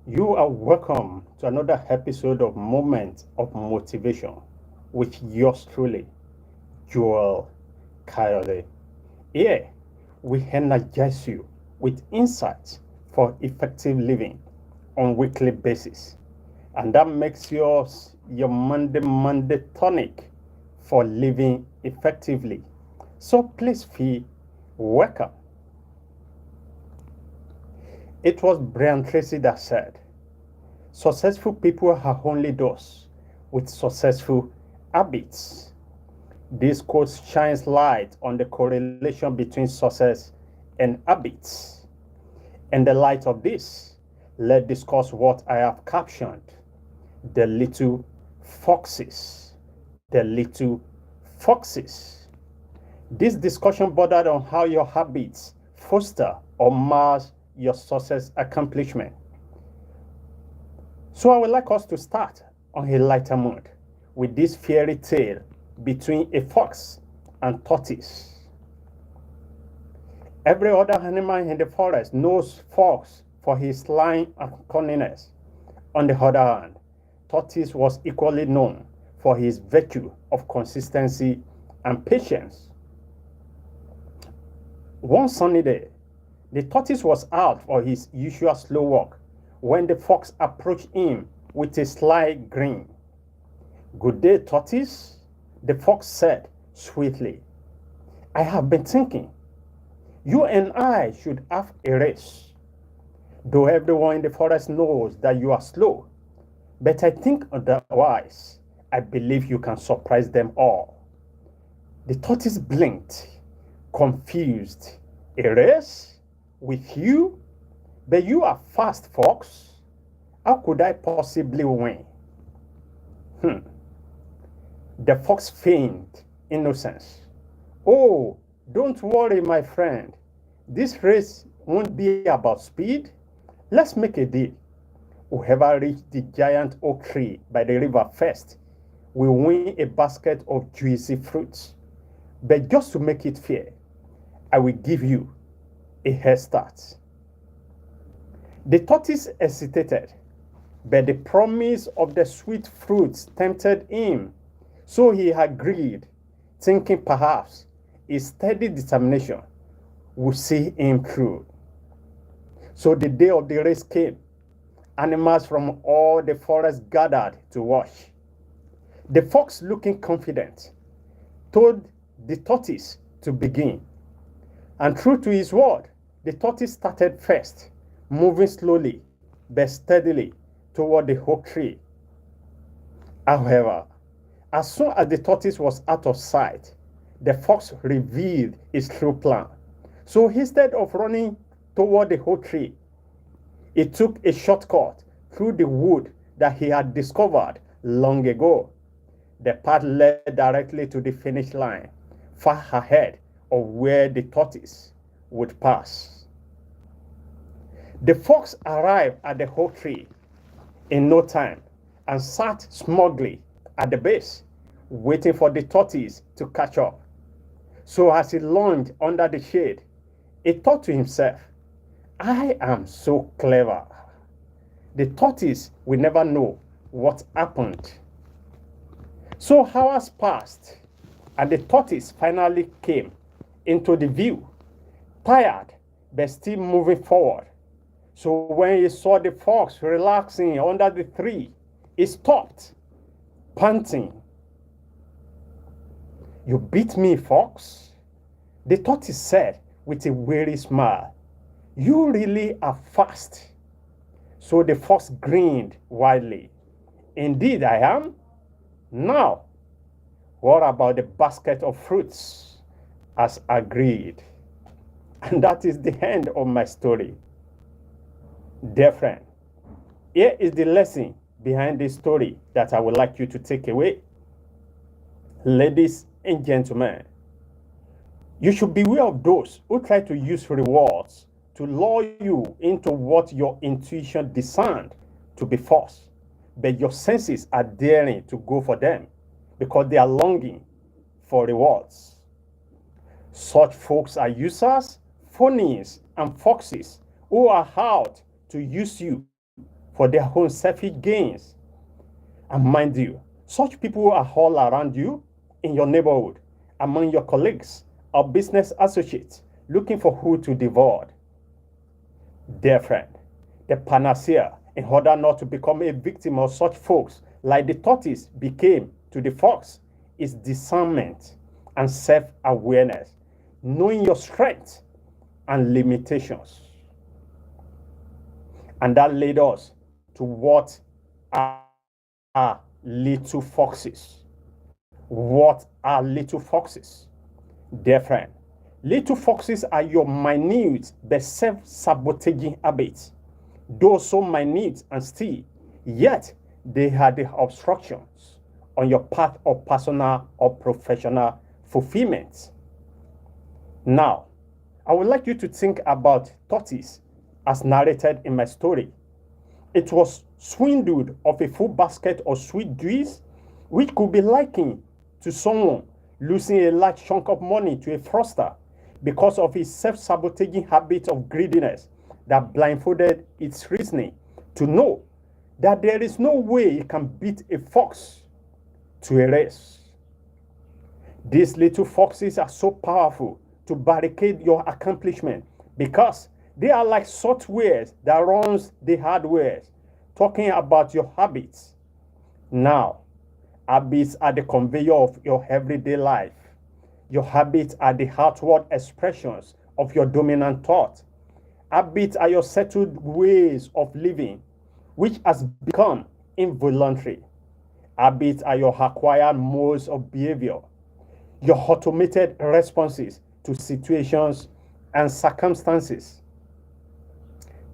You are welcome to another episode of Moment of Motivation with yours truly, Joel Kayode. Here, we energize you with insights for effective living on weekly basis. And that makes yours your Monday tonic for living effectively. So please feel welcome. It was Brian Tracy that said, successful people are only those with successful habits. This quote shines light on the correlation between success and habits. In the light of this, let's discuss what I have captioned the little foxes. The little foxes. This discussion bordered on how your habits foster or mar your success accomplishment. So I would like us to start on a lighter mood with this fairy tale between a fox and tortoise. Every other animal in the forest knows fox for his lying and cunningness. On the other hand, tortoise was equally known for his virtue of consistency and patience. One sunny day, the tortoise was out for his usual slow walk when the fox approached him with a sly grin. "Good day, tortoise," the fox said sweetly. "I have been thinking, you and I should have a race. Though everyone in the forest knows that you are slow, but I think otherwise. I believe you can surprise them all." The tortoise blinked, confused. "A race? With you? But you are fast, fox. How could I possibly win?" Hmm. The fox feigned innocence. "Oh, don't worry, my friend. This race won't be about speed. Let's make a deal. Whoever reaches the giant oak tree by the river first will win a basket of juicy fruits. But just to make it fair, I will give you a head start." The tortoise hesitated, but the promise of the sweet fruits tempted him, so he agreed, thinking perhaps his steady determination would see him through. So the day of the race came. Animals from all the forest gathered to watch. The fox, looking confident, told the tortoise to begin. And true to his word, the tortoise started first, moving slowly but steadily toward the oak tree. However, as soon as the tortoise was out of sight, the fox revealed his true plan. So instead of running toward the oak tree, he took a shortcut through the wood that he had discovered long ago. The path led directly to the finish line, far ahead of where the tortoise would pass. The fox arrived at the oak tree in no time and sat smugly at the base, waiting for the tortoise to catch up. So as he lounged under the shade, he thought to himself, "I am so clever. The tortoise will never know what happened." So hours passed, and the tortoise finally came into the view, tired but still moving forward. So when he saw the fox relaxing under the tree, he stopped, panting. "You beat me, fox," the tortoise said with a weary smile. "You really are fast." So the fox grinned widely. "Indeed I am. Now, what about the basket of fruits?" As agreed. And that is the end of my story. Dear friend, here is the lesson behind this story that I would like you to take away. Ladies and gentlemen, you should beware of those who try to use rewards to lure you into what your intuition discerned to be false, but your senses are daring to go for them because they are longing for rewards. Such folks are users, phonies, and foxes who are out to use you for for their own selfish gains. And mind you, such people are all around you, in your neighborhood, among your colleagues or business associates, looking for who to devour. Dear friend, the panacea in order not to become a victim of such folks like the tortoise became to the fox is discernment and self-awareness, knowing your strengths and limitations. And that led us to what are little foxes. What are little foxes? Dear friend, little foxes are your minute but self-sabotaging habits. Though so minute and still, yet they are the obstructions on your path of personal or professional fulfillment. Now, I would like you to think about tortoise as narrated in my story. It was swindled of a full basket of sweet juice, which could be likened to someone losing a large chunk of money to a fraudster because of his self-sabotaging habit of greediness that blindfolded its reasoning to know that there is no way it can beat a fox to a race. These little foxes are so powerful to barricade your accomplishment because they are like softwares that runs the hardware, talking about your habits. Now, habits are the conveyor of your everyday life. Your habits are the outward expressions of your dominant thought. Habits are your settled ways of living, which has become involuntary. Habits are your acquired modes of behavior, your automated responses to situations and circumstances.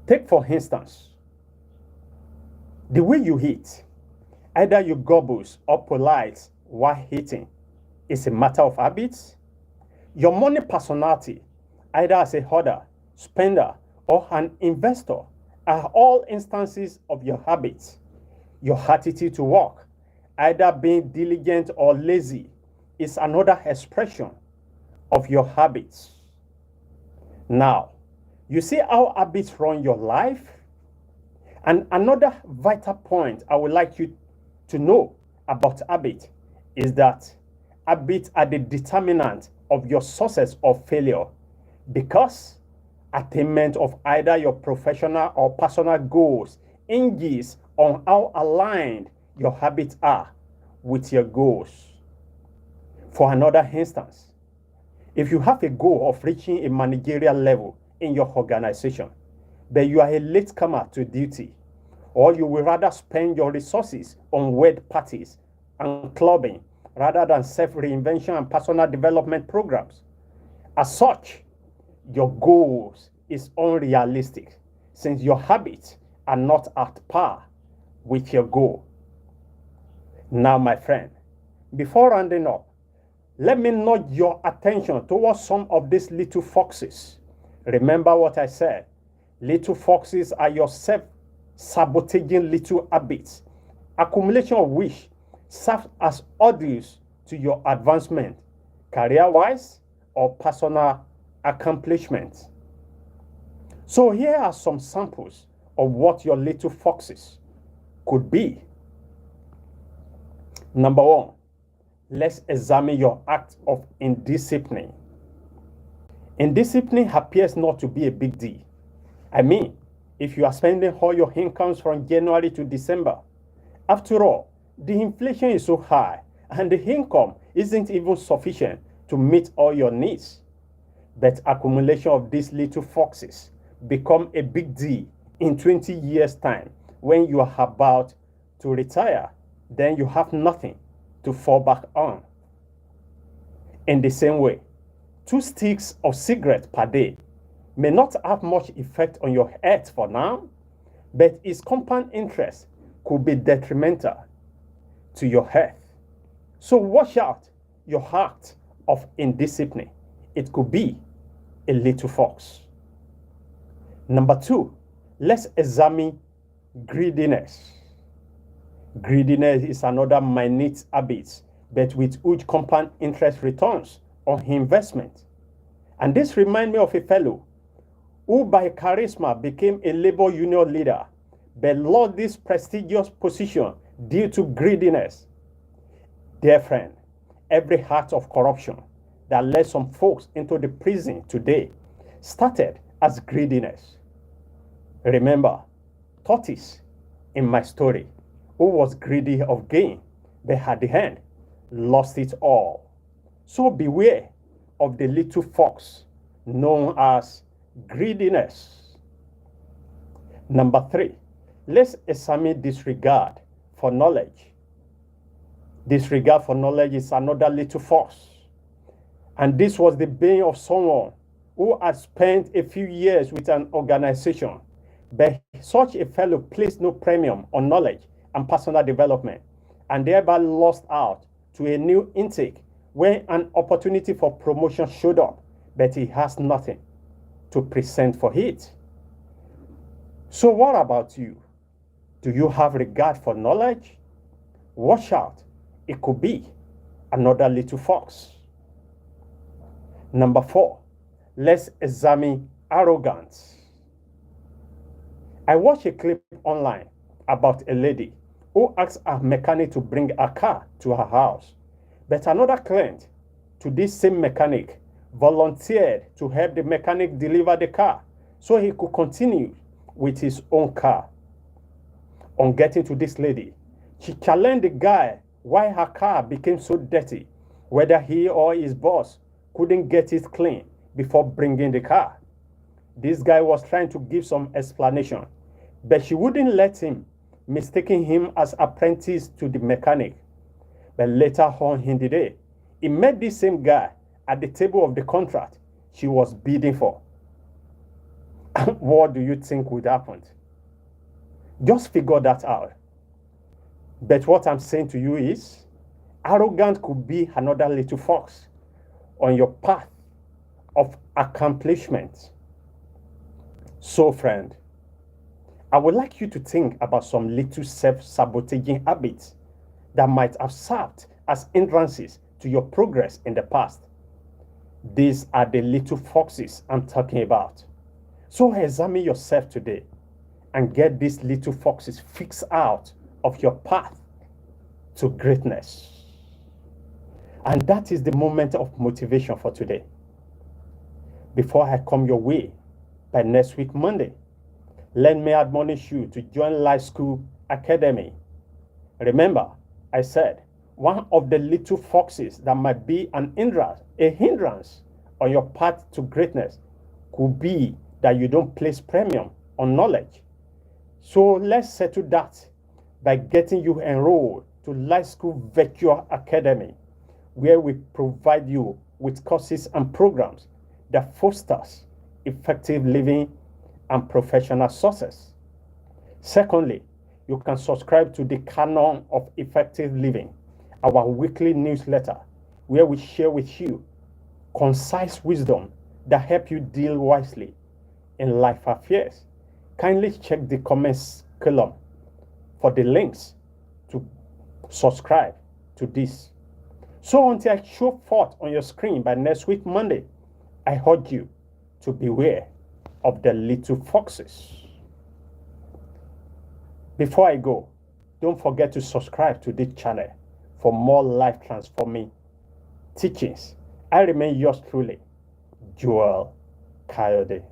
Take, for instance, the way you eat. Either you gobbles or polite while eating is a matter of habits. Your money personality, either as a hoarder, spender, or an investor, are all instances of your habits. Your attitude to work, either being diligent or lazy, is another expression of your habits. Now, you see how habits run your life? And another vital point I would like you to know about habit is that habits are the determinant of your success or failure, because attainment of either your professional or personal goals hinges on how aligned your habits are with your goals. For another instance, if you have a goal of reaching a managerial level in your organization, but you are a latecomer to duty, or you will rather spend your resources on weird parties and clubbing rather than self-reinvention and personal development programs. As such, your goals is unrealistic since your habits are not at par with your goal. Now, my friend, before rounding up, let me nudge your attention towards some of these little foxes. Remember what I said. Little foxes are your self-sabotaging little habits, accumulation of which serve as odds to your advancement, career-wise or personal accomplishments. So here are some samples of what your little foxes could be. Number one, let's examine your act of indiscipline. Indiscipline appears not to be a big deal. I mean, if you are spending all your incomes from January to December, after all, the inflation is so high and the income isn't even sufficient to meet all your needs. But accumulation of these little foxes become a big deal in 20 years' time when you are about to retire. Then you have nothing to fall back on. In the same way, 2 sticks of cigarettes per day may not have much effect on your health for now, but its compound interest could be detrimental to your health. So watch out your act of indiscipline. It could be a little fox. Number 2, let's examine greediness. Greediness is another minute habit, but with huge compound interest returns on investment. And this reminds me of a fellow who by charisma became a labor union leader, but lost this prestigious position due to greediness. Dear friend, every act of corruption that led some folks into the prison today started as greediness. Remember, tortoise in my story, who was greedy of gain, but at the end lost it all. So beware of the little fox known as greediness. Number 3, let's examine disregard for knowledge. Disregard for knowledge is another little fox. And this was the bane of someone who had spent a few years with an organization, but such a fellow placed no premium on knowledge and personal development, and thereby lost out to a new intake when an opportunity for promotion showed up, but he has nothing to present for it. So what about you? Do you have regard for knowledge? Watch out, it could be another little fox. Number 4, let's examine arrogance. I watched a clip online about a lady who asked a mechanic to bring a car to her house, but another client to this same mechanic volunteered to help the mechanic deliver the car so he could continue with his own car. On getting to this lady, she challenged the guy why her car became so dirty, whether he or his boss couldn't get it clean before bringing the car. This guy was trying to give some explanation, but she wouldn't let him, mistaking him as apprentice to the mechanic. But later on in the day, he met this same guy at the table of the contract she was bidding for. What do you think would happen? Just figure that out. But what I'm saying to you is, arrogance could be another little fox on your path of accomplishment. So, friend, I would like you to think about some little self-sabotaging habits that might have served as hindrances to your progress in the past. These are the little foxes I'm talking about. So examine yourself today and get these little foxes fixed out of your path to greatness. And that is the moment of motivation for today. Before I come your way by next week, Monday, let me admonish you to join Life School Academy. Remember, I said, one of the little foxes that might be a hindrance on your path to greatness could be that you don't place premium on knowledge. So let's settle that by getting you enrolled to Life School Virtual Academy, where we provide you with courses and programs that fosters effective living and professional success. Secondly, you can subscribe to the Canon of Effective Living, our weekly newsletter, where we share with you concise wisdom that help you deal wisely in life affairs. Kindly check the comments column for the links to subscribe to this. So until I show forth on your screen by next week, Monday, I urge you to beware of the little foxes. Before I go, don't forget to subscribe to this channel for more life transforming teachings. I remain yours truly, Joel Kayode.